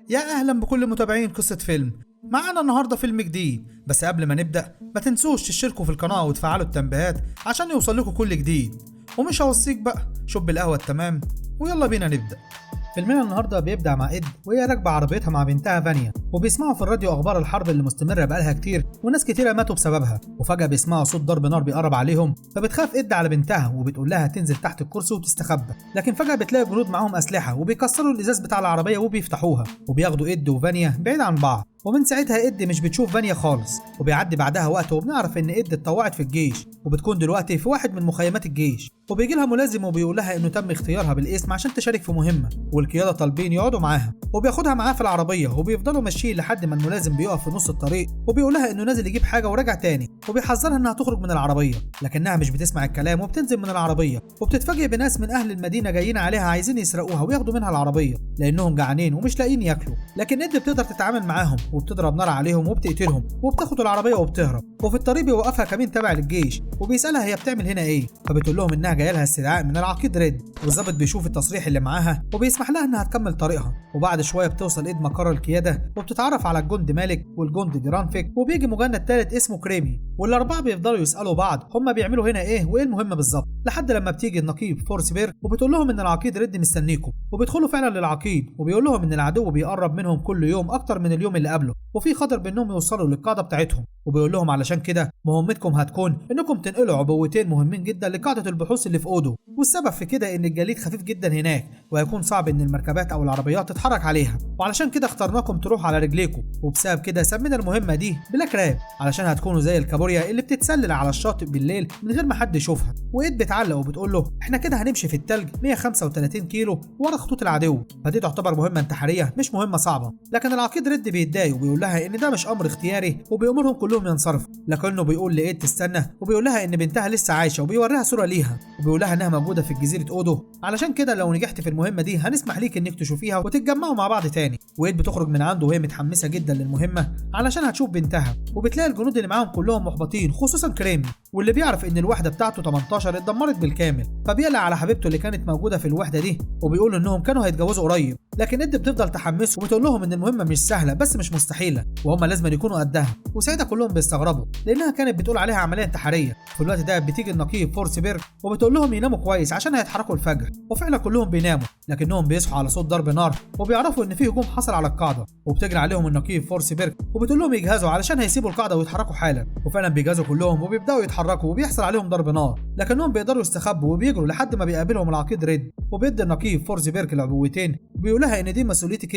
يا أهلا بكل متابعين قصة فيلم. معانا النهاردة فيلم جديد، بس قبل ما نبدأ ما تنسوش تشتركوا في القناة وتفعلوا التنبيهات عشان يوصل لكم كل جديد. ومش هوصيك بقى، شوب القهوة التمام ويلا بينا نبدأ. فيلمنا النهارده بيبدأ مع إد وهي راكبة عربيتها مع بنتها فانيا، وبيسمعوا في الراديو أخبار الحرب اللي مستمرة بقالها كتير وناس كتيرة ماتوا بسببها، وفجأة بيسمعوا صوت ضرب نار بيقرب عليهم، فبتخاف إد على بنتها وبتقول لها تنزل تحت الكرسي وتستخبى، لكن فجأة بتلاقي جنود معاهم أسلحة وبيكسروا الإزاز بتاع العربية وبيفتحوها وبياخدوا إد وفانيا بعيد عن بعض. ومن ساعتها إد مش بتشوف فانيا خالص، وبيعدي بعدها وقت وبنعرف إن إد اتطوعت في الجيش وبتكون دلوقتي في واحد من مخيمات الجيش، وبيجي لها ملازم وبيقول لها إنه تم اختيارها بالاسم عشان تشارك في مهمة، والقيادة طالبين يقعدوا معاها، وبياخدها معاه في العربية وبيفضلوا ماشيين لحد ما الملازم بيقف في نص الطريق وبيقول لها إنه نازل يجيب حاجة وراجع تاني، وبيحذرها إنها تخرج من العربية، لكنها مش بتسمع الكلام وبتنزل من العربية، وبتتفاجئ بناس من أهل المدينة جايين عليها عايزين يسرقوها وياخدوا منها العربية لأنهم جعانين ومش لاقيين ياكلوا، لكن إد بتقدر تتعامل معاهم وبتضرب نار عليهم وبتقتلهم وبتاخد العربية وبتهرب. وفي الطريق بيوقفها كمين تابع للجيش وبيسألها هي بتعمل هنا إيه، فبتقول لهم إنها جايه لها استدعاء من العقيد ريد، والظابط بيشوف التصريح اللي معاها وبيسمح لها إنها تكمل طريقها. وبعد شوية بتوصل إد مقر القيادة وبتتعرف على الجندي مالك والجندي جرانفيك، وبيجي مجند تالت اسمه كريمي، والأربعة بيفضلوا يسألوا بعض هما بيعملوا هنا إيه وإيه المهمة بالظبط، لحد لما بتيجي النقيب فورسبير وبتقول لهم إن العقيد ريد مستنيكم، وبيدخلوا فعلا للعقيد وبيقول لهم إن العدو بيقرب منهم كل يوم أكتر من اليوم اللي قبله، وفي خطر بإنهم يوصلوا للقاعدة بتاعتهم، وبيقول لهم علشان كده مهمتكم هتكون إنكم تنقلوا عبوتين مهمين جدا لقاعدة البحوث اللي في أودو، والسبب في كده إن الجليد خفيف جدا هناك وهيكون صعب إن المركبات أو العربيات تتحرك عليها، وعلشان كده اخترناكم تروحوا على رجليكم، وبسبب كده سمينا المهمة دي بلاك راب علشان هتكونوا زي الكابوريا اللي بتتسلل على الشاطئ بالليل من غير ما حد يشوفها. وإيد بتعلق وبتقول له احنا كده هنمشي في التلج 135 كيلو ورا خطوط العدو، فدي تعتبر مهمة انتحارية مش مهمة صعبة، لكن العقيد ريد بيتضايق وبيقول لها ان ده مش امر اختياري وبيأمرهم كلهم ينصرفوا، لكنه بيقول لإيد تستنى وبيقول لها ان بنتها لسه عايشة وبيوريها صورة ليها وبيقول لها انها موجودة في جزيرة أودو، علشان كده لو نجحت في المهمة دي هنسمح ليك انك تشوفيها وتتجمعوا مع بعض تاني. وإيد بتخرج من عنده وهي متحمسة جدا للمهمة علشان هتشوف بنتها، وبتلاقي الجنود اللي معاهم كلهم محبطين خصوصا كريمي، واللي بيعرف ان الوحدة بتاعته 18 اتدمرت بالكامل، فبيقلق على حبيبته اللي كانت موجودة في الوحدة دي، وبيقول انهم كانوا هيتجوزوا قريب، لكن إد بتفضل تحمسه وبتقول لهم ان المهمة مش سهلة بس مش مستحيلة وهم لازم يكونوا قدها، وساعتها كلهم بيستغربوا لانها كانت بتقول عليها عملية انتحارية. في الوقت ده بتيجي النقيب فورسبيرج وبتقول لهم يناموا كويس عشان هيتحركوا الفجر، وفعلا كلهم بيناموا لكنهم بيصحوا على صوت ضرب نار وبيعرفوا ان في هجوم حصل على القاعدة، وبتجري عليهم النقيب فورسبيرج وبتقول لهم يجهزوا علشان هيسيبوا القاعدة ويتحركوا حالا، وفعلا بيجهزوا كلهم وبيبداوا يتحركوا وبيحصل عليهم ضرب نار، لكنهم بيقدروا يستخبوا وبيجروا لحد ما بيقابلهم العقيد ريد، وبيدي النقيب فورسبيرج العبوتين وبيقول لها ان دي مسؤوليتك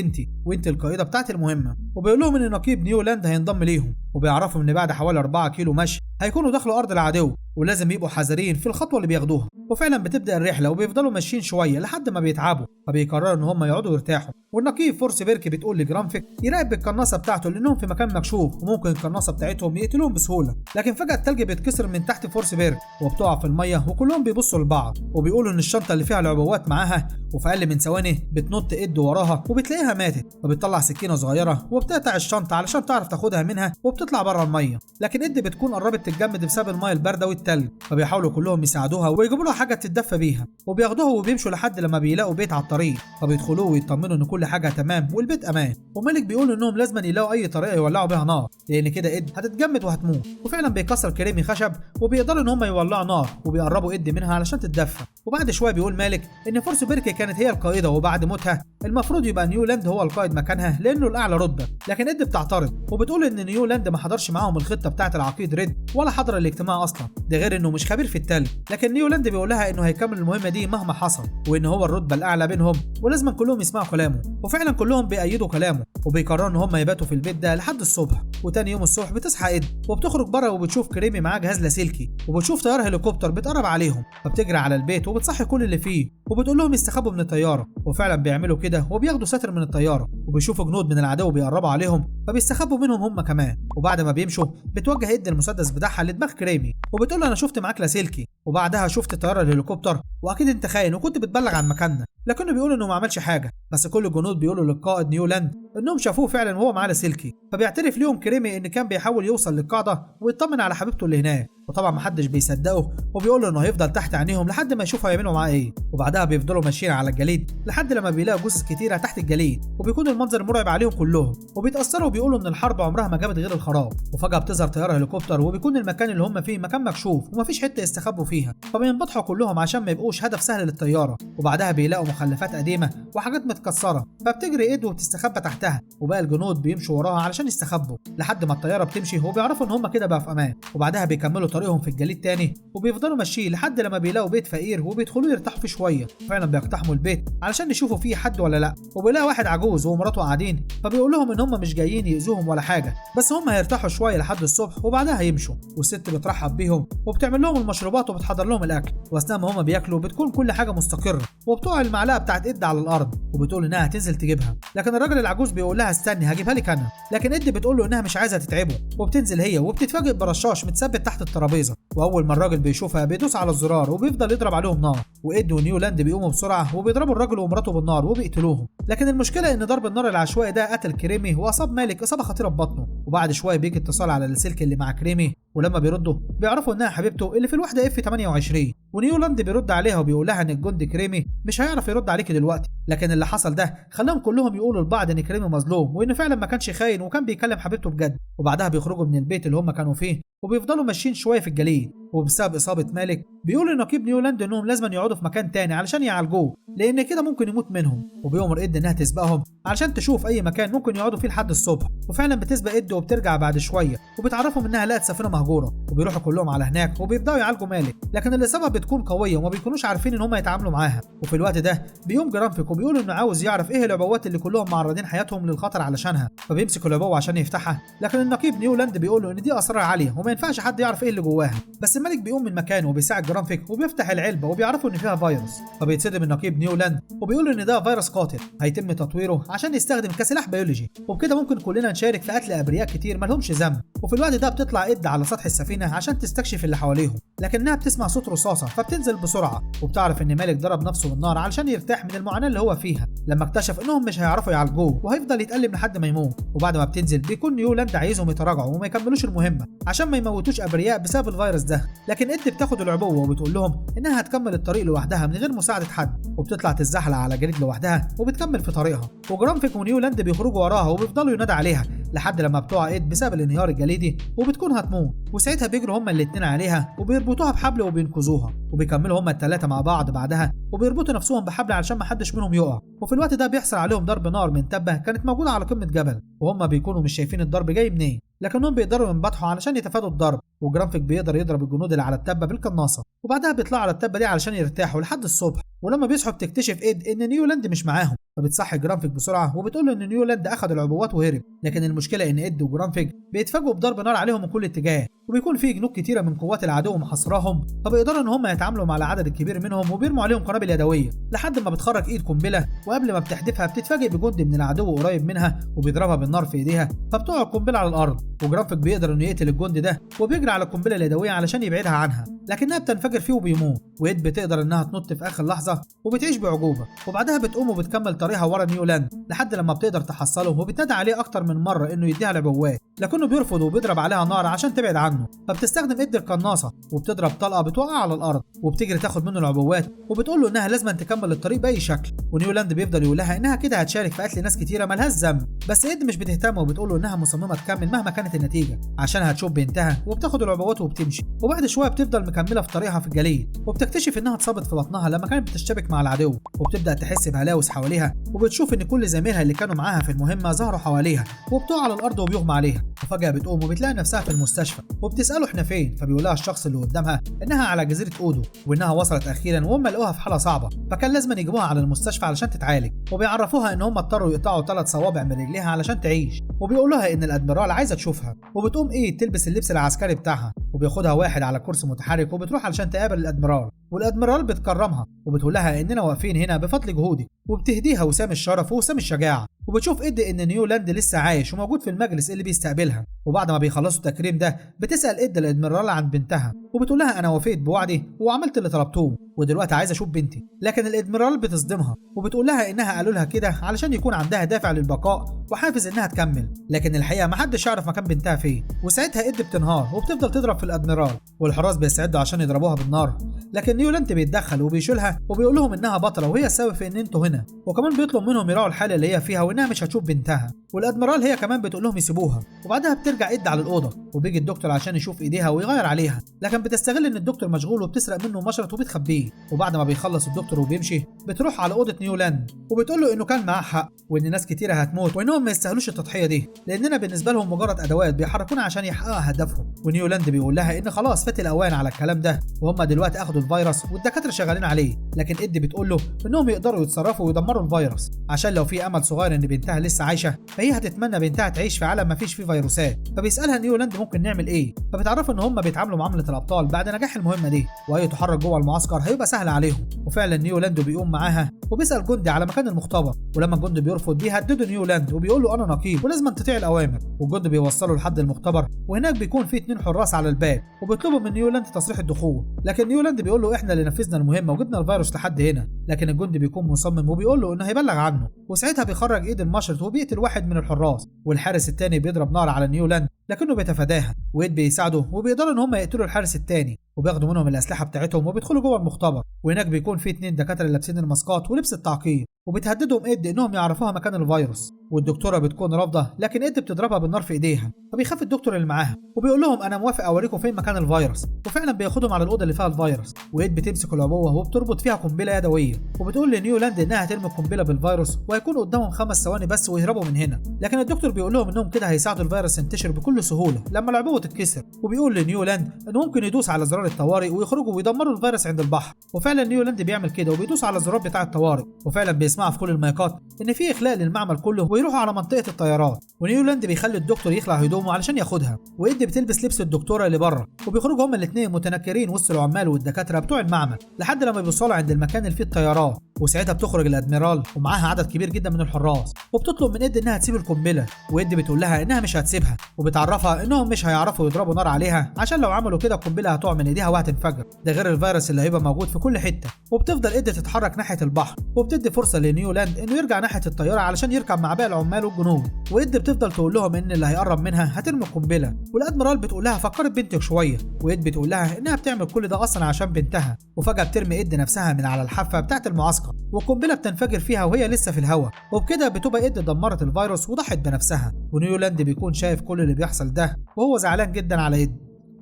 وانت القائده بتاعت المهمه، وبيقول لهم ان نقيب نيولاند هينضم ليهم، وبيعرفوا ان بعد حوالي 4 كيلو مشي هيكونوا دخلوا ارض العدو ولازم يبقوا حذرين في الخطوه اللي بياخدوها. وفعلا بتبدا الرحله وبيفضلوا ماشيين شويه لحد ما بيتعبوا، فبيقرروا ان هم يقعدوا يرتاحوا، والنقيب فورسبيرج بتقول لجرانفيك يراقب القناصه بتاعته لانهم في مكان مكشوف وممكن القناصه بتاعتهم يقتلوهم بسهوله، لكن فجاه التلج بيتكسر من تحت فورسبيرج وبتقع في الميه وكلهم بيبصوا لبعض وبيقولوا ان الشنطه اللي فيها العبوات معاها، وفي اقل من ثواني بتنط إد وراها وبتلاقيها ماتت، فبتطلع سكينه صغيره وبتقطع الشنطه علشان تعرف تاخدها منها وبتطلع بره الميه، لكن إد بتكون قربت تتجمد بسبب الميه البارده والتلج، فبيحاولوا كلهم يساعدوها ويجيبوا لها حاجه تتدفى بيها، وبياخدوها وبيمشوا لحد لما بيلاقوا بيت على الطريق، فبيدخلوه ويطمنوا ان كل حاجه تمام والبيت امان، ومالك بيقول انهم لازم يلاقوا اي طريقه يولعوا بيها نار لان كده إد هتتجمد وهتموت، وفعلا بيكسر كريمي خشب وبيقدروا ان هم يولعوا نار وبيقربوا إد منها علشان تتدفى. وبعد شويه بيقول مالك ان فورسبيرج كانت هي القائده وبعد موتها المفروض يبقى نيولاند هو القائد مكانها لانه الاعلى رتبه، لكن إد بتعترض وبتقول ان نيولاند ما حضرش معاهم الخطه بتاعه العقيد ريد ولا حضر الاجتماع اصلا، ده غير انه مش خبير في التلج، لكن نيولاند بيقول لها انه هيكمل المهمه دي مهما حصل وان هو الرتبه الاعلى بينهم ولازم كلهم يسمعوا كلامه، وفعلا كلهم بيأيدوا كلامه وبيقرروا ان هم يباتوا في البيت ده لحد الصبح. وتاني يوم الصبح بتصحى إد وبتخرج بره وبتشوف كريمي معاه جهاز لاسلكي وبتشوف طياره هليكوبتر بتقرب عليهم، فبتجري على البيت وبتصحي كل اللي فيه وبتقول لهم يستخبوا من الطياره، وفعلا بيعملوا كده وبياخدوا ساتر من الطياره وبيشوفوا جنود من العدو بيقربوا عليهم فبيستخبوا منهم هم كمان، وبعد ما بيمشوا بتوجه إد المسدس بتاعها لدماغ كريمي وبتقول له انا شفت معاك لاسلكي، وبعدها شفت طياره الهليكوبتر واكيد انت خاين وكنت بتبلغ عن مكاننا، لكنه بيقول انه ما عملش حاجه، بس كل الجنود بيقولوا للقائد نيولاند انهم شافوه فعلا وهو معاه لاسلكي، فبيعترف ليهم كريمي ان كان بيحاول يوصل للقاعده ويطمن على حبيبته اللي هناك، وطبعا محدش بيصدقه وبيقول له انه هيفضل تحت عينيهم لحد ما يشوفوا هيعملوا معاه ايه. وبعدها بيفضلوا ماشيين على الجليد لحد لما بيلاقوا جثث كتيره تحت الجليد، وبيكون المنظر مرعب عليهم كلهم، وبيتاثروا وبيقولوا ان الحرب عمرها ما جابت غير الخراب. وفجاه بتظهر طياره هليكوبتر، وبيكون المكان اللي هم فيه مكان مكشوف ومفيش حته يستخبوا فيها، فبينبطحوا كلهم عشان ما يبقوش هدف سهل للطياره. وبعدها بيلاقوا مخلفات قديمه وحاجات متكسره، فبتجري ايد وبتستخبى تحتها، وباقي الجنود بيمشوا وراها علشان يستخبوا لحد ما الطياره بتمشي، وبيعرفوا ان هم كده بقى في امان. وبعدها بيكملوا طريقهم في الجليد تاني، وبيفضلوا ماشيين لحد لما بيلاقوا بيت فقير وبيدخلوا يرتاحوا فيه شويه. فعلا بيقتحموا البيت علشان يشوفوا فيه حد ولا لا، وبيلاقوا واحد عجوز ومراته قاعدين، فبيقول لهم ان هم مش جايين يأذوهم ولا حاجه، بس هم هيرتاحوا شويه لحد الصبح وبعدها هيمشوا. والست بترحب بيهم وبتعمل لهم المشروبات وبتحضر لهم الاكل، واثناء ما هم بياكلوا بتكون كل حاجه مستقره، وبتقع المعلقه بتاعت اد على الارض، وبتقول انها هتنزل تجيبها. لكن الراجل العجوز بيقول لها استني هجيبها لك انا، لكن اد بتقول له انها مش عايزه تتعبه، وبتنزل هي وبتتفاجئ برشاش متثبت تحت الترابيزه، واول ما الراجل بيشوفها بيدوس على الزرار وبيفضل يضرب عليهم نار، واد ونيولاند بيقوموا بسرعه وبيضربوا الراجل ومراته بالنار وبيقتلوهم. لكن المشكله ان ضرب النار العشوائي ده قتل كريمي واصاب مالك اصابه خطيره ببطنه. وبعد شويه بيجي اتصال على السلك اللي مع كريمي، ولما بيردوا بيعرفوا انها حبيبته اللي في الوحده اف 28. ونيولاند بيرد عليها وبيقول لها ان الجندي كريمي مش هيعرف يرد عليكي دلوقتي، لكن اللي حصل ده خلاهم كلهم يقولوا لبعض ان كريمي مظلوم، وان فعلا ما كانش خاين وكان بيكلم حبيبته بجد. وبعدها بيخرجوا من البيت اللي هم كانوا فيه وبيفضلوا ماشيين شويه في الجليد، وبسبب اصابه مالك بيقول لنقيب نيولاند انهم لازم يقعدوا في مكان تاني علشان يعالجوه، لان كده ممكن يموت منهم. وبيأمر اد انها تسبقهم علشان تشوف اي مكان ممكن يقعدوا فيه لحد الصبح، وفعلا بتسبق اد وبترجع بعد شويه وبتعرفهم انها لقت سفينه مهجوره، وبيروحوا كلهم على هناك وبيبداوا يعالجوا مالك. لكن الاصابه بتكون قويه وما بيكونوش عارفين ان هم يتعاملوا معاها. وفي الوقت ده بيقوم جرانفيك وبيقول انه عاوز يعرف ايه العبوات اللي كلهم معرضين حياتهم للخطر علشانها، فبيمسك العبوه عشان يفتحها. لكن النقيب نيولاند بيقول له ان دي اسرار عاليه وما ينفعش حد يعرف ايه اللي جواها. بس الملك بيقوم من مكانه وبيساعد جرانفيك وبيفتح العلبه وبيعرفوا ان فيها فيروس، فبيتصدم النقيب نيولاند وبيقول له ان ده فيروس قاتل هيتم تطويره عشان يستخدم كسلاح بيولوجي، وبكده ممكن كلنا نشارك في قتل ابرياء كتير مالهمش ذنب. وفي الوقت ده بتطلع اد على سطح السفينه عشان تستكشف اللي حواليهم، لكنها بتسمع صوت رصاصه فبتنزل بسرعه، وبتعرف ان مالك ضرب نفسه بالنار علشان يرتاح من المعاناه اللي هو فيها، لما اكتشف انهم مش هيعرفوا يعالجوه وهيفضل يتألم لحد ما يموت. وبعد ما بتنزل بيكون نيولاند عايزهم يتراجعوا وما يكملوش المهمه عشان ما يموتوش ابرياء بسبب الفيروس ده. لكن اد بتاخد العبوه وبتقول لهم انها هتكمل الطريق لوحدها من غير مساعده حد، وبتطلع تتزحلق على جليد لوحدها وبتكمل في طريقها. وجرانفيك ونيولاند بيخرجوا وراها وبيفضلوا ينادوا عليها لحد لما بتقع اد بسبب الانهيار الجليدي وبتكون هتموت، وساعتها بيجروا هما الاثنين عليها وبيربطوها بحبل وبينقذوها، وبيكملوا هما الثلاثه مع بعض بعدها وبيربطوا نفسهم بحبل علشان ما حدش منهم يقع. وفي الوقت ده بيحصل عليهم ضرب نار من تبه كانت موجوده على قمه جبل، وهم بيكونوا مش شايفين الضرب جاي منين، لكنهم بيقدروا ينبطحوا علشان يتفادوا الضرب. وجرانفيك بيقدر يضرب الجنود اللي على التبه بالقناصه، وبعدها بيطلعوا على التبه دي علشان يرتاحوا لحد الصبح. ولما بيصحوا بتكتشف اد ان نيولاند مش معاهم، فبتصحي جرانفيك بسرعه وبتقول له ان نيولاند اخذ العبوات وهرب. لكن المشكله ان اد وجرانفيك بيتفاجئوا بضرب نار عليهم من كل اتجاه، وبيكون في جنود كتيره من قوات العدو محاصراهم، فبيقدروا ان هم يتعاملوا مع العدد الكبير منهم وبيرموا عليهم قنابل يدويه لحد ما بتخرج ايد قنبله، وقبل ما بتحدفها بتتفاجئ بجندي من العدو قريب منها وبيضربها بالنار في ايديها، فبتقع القنبله على الارض. وجرانفيك بيقدر انه يقتل الجندي ده وبيجري على القنبله اليدويه علشان يبعدها عنها، لكنها بتنفجر فيه وبيموت. وإد بتقدر انها تنط في اخر لحظه وبتعيش بعجوبه، وبعدها بتقوم وبتكمل طريقها ورا نيولاند لحد لما بتقدر تحصله، وبتنادي عليه اكتر من مره انه يديها العبوات، لكنه بيرفض وبيضرب عليها نار عشان تبعد عنه. فبتستخدم إد القناصه وبتضرب طلقه بتوقع على الارض، وبتجري تاخد منه العبوات وبتقول له انها لازم تكمل الطريق باي شكل. ونيولاند بيفضل يقول لها انها كده هتشارك في قتل ناس كتيره مالهاش ذنب، بس إد مش بتهتم وبتقول له انها مصممه تكمل مهما كانت النتيجه عشان هتشوف بنتها، وبتاخد العبوات وبتمشي. وبعد شويه بتفضل مكمله في طريقها في الجليد، وبتكتشف انها اتصابت في بطنها لما كانت بتشتبك مع العدو، وبتبدا تحس بهلاوس حواليها، وبتشوف ان كل زميلها اللي كانوا معاها في المهمه ظهروا حواليها، وبتقع على الارض وبيغمى عليها. وفجاه بتقوم وبتلاقي نفسها في المستشفى، وبتساله احنا فين، فبيقول لها الشخص اللي قدامها انها على جزيره اودو، وانها وصلت اخيرا وهم لقوها في حاله صعبه، فكان لازم يجيبوها على المستشفى علشان تتعالج. وبيعرفوها ان هم اضطروا يقطعوا 3 صوابع من رجليها علشان تعيش، وبيقولوا لها ان الادميرال عايزه تشوفها. وبتقوم تلبس اللبس العسكري بتاعها، وبياخدها واحد على كرسي متحرك وبتروح علشان تقابل الادميرال. والادميرال بتكرمها وبتقول لها اننا واقفين هنا بفضل جهودك، وبتهديها وسام الشرف ووسام الشجاعه. وبتشوف إد ان نيولاند لسه عايش وموجود في المجلس اللي بيستقبلها. وبعد ما بيخلصوا التكريم ده بتسال إد الادميرال عن بنتها، وبتقول لها انا وفيت بوعدي وعملت اللي طلبتوه، ودلوقتي عايز اشوف بنتي. لكن الادميرال بتصدمها وبتقول لها انها قالوا لها كده علشان يكون عندها دافع للبقاء وحافز انها تكمل، لكن الحقيقه محدش يعرف مكان بنتها فين. وساعتها إد بتنهار وبتفضل تضرب في الادميرال، والحراس بيستعدوا عشان يضربوها بالنار، لكن نيولاند بيتدخل وبيشيلها وبيقول لهم انها بطله وهي السبب في ان انتوا هنا، وكمان بيطلب منهم يراعوا الحاله اللي هي فيها وانها مش هتشوف بنتها. والادميرال هي كمان بتقول لهم يسيبوها. وبعدها بترجع إد على الاوضه وبيجي الدكتور عشان يشوف ايديها ويغير عليها، لكن بتستغل ان الدكتور مشغول وبتسرق منه مشرط وبتخبيه. وبعد ما بيخلص الدكتور وبيمشي بتروح على اوضه نيولاند وبتقول له انه كان معاه حق وان ناس كتيره هتموت وانهم ما يستاهلوش التضحيه دي، لاننا بالنسبه لهم مجرد ادوات بيحركونا عشان يحققوا هدفهم. ونيولاند بيقول لها ان خلاص فات الاوان على الكلام ده، وهم دلوقتي اخدوا الفيروس والدكاتره شغالين عليه، لكن إد بتقول له انهم يقدروا يتصرفوا ويدمروا الفيروس عشان لو في امل صغير ان بنتها لسه عايشه فهي هتتمنى بنتها تعيش في عالم ما فيش فيه فيروسات. فبيسالها نيولاند ممكن نعمل ايه، فبتعرفوا ان هم بيتعاملوا معامله الابطال بعد نجاح المهمه دي، واي تحرك جوه المعسكر هيبقى سهل عليهم. وفعلا نيولاند بيقوم معاها وبيسال جندي على مكان المختبر، ولما الجندي بيرفض بيهدده نيولاند وبيقول له انا نقيب ولازم تطيع الاوامر. والجندي بيوصله لحد المختبر، وهناك بيكون في 2 حراس على الباب وبيطلبوا من نيولاند تصريح الدخول، لكن نيولاند بيقول له احنا اللي نفذنا المهمه وجبنا الفيروس لحد هنا، لكن الجندي بيكون مصمم وبيقول له انه هيبلغ عنه. وساعتها بيخرج إيد المشرط وبيقتل واحد من الحراس، والحارس الثاني بيضرب نار على نيولاند لكنه بيتفاداها، وإيد بيساعده وبيقدروا ان هم يقتلوا الحارس الثاني وبياخدوا منهم الاسلحه بتاعتهم وبيدخلوا جوه المختبر. وهناك بيكون في 2 دكاتره لابسين الماسكات ولبس التعقيم وبتهددهم إد انهم يعرفوها مكان الفيروس، والدكتوره بتكون رافضه لكن إد بتضربها بالنار في ايديها، فبيخاف الدكتور اللي معاها وبيقول لهم انا موافق اوريكم فين مكان الفيروس، وفعلا بياخدهم على الاوضه اللي فيها الفيروس. وإد بتمسك العبوه وبتربط فيها قنبله يدويه وبتقول لنيولاند انها هترمي القنبله بالفيروس وهيكون قدامهم 5 ثواني بس ويهربوا من هنا، لكن الدكتور بيقول لهم انهم كده هيساعدوا الفيروس ينتشر بكل سهوله لما العبوه تتكسر، وبيقول لنيولاند انه ممكن يدوس على زرار الطوارئ ويخرجوا ويدمروا الفيروس عند البحر. وفعلا نيولاند بيعمل كده وبيدوس على الزرار بتاع الطوارئ، وفعلا بيسمعوا في كل المايكات ان في اخلاء للمعمل كله ويروحوا على منطقه الطيارات. ونيولاند بيخلي الدكتور يخلع هدومه علشان ياخدها، وإد بتلبس لبس الدكتوره اللي بره، وبيخرجوا هما الاثنين متنكرين وسط العمال والدكاتره بتوع المعمل لحد لما بيوصلوا عند المكان اللي فيه الطيارات. وساعتها بتخرج الادميرال ومعاها عدد كبير جدا من الحراس وبتطلب من إد انها تسيب القنبله، وإد بتقول لها انها مش هتسيبها وبتعرفها انهم مش هيعرفوا يضربوا نار عليها عشان لو عملوا كده القنبله هتقع من ايديها وهتنفجر، ده غير الفيروس اللي هيبقى موجود في كل حته. وبتفضل إد تتحرك ناحيه البحر وبتدي فرصه لنيولاند انه يرجع ناحيه الطياره علشان يركب مع باقي العمال والجنود، وإد بتفضل تقول لهم ان اللي هيقرب منها هترمي القنبله. والادميرال بتقول لها فكرت بنتك شويه، وإد بتقول لها انها بتعمل كل ده اصلا عشان بنتها. وفجاه بترمي إد نفسها من على الحافه بتاعه المعسكر والقنبله بتنفجر فيها وهي لسه في الهواء، وبكده بتبقى إد دمرت الفيروس وضحت بنفسها. ونيولاند بيكون شايف كل اللي بيحصل ده وهو زعلان جدا على إد.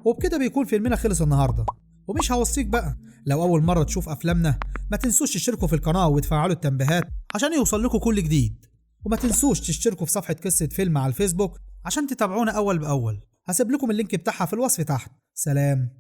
وبكده بيكون فيلمنا خلص النهارده، ومش هوصيك بقى لو اول مره تشوف افلامنا ما تنسوش تشتركوا في القناه وتفعلوا التنبيهات عشان يوصل لكم كل جديد، وما تنسوش تشتركوا في صفحه قصه فيلم على الفيسبوك عشان تتابعونا اول باول. هسيب لكم اللينك بتاعها في الوصف تحت. سلام.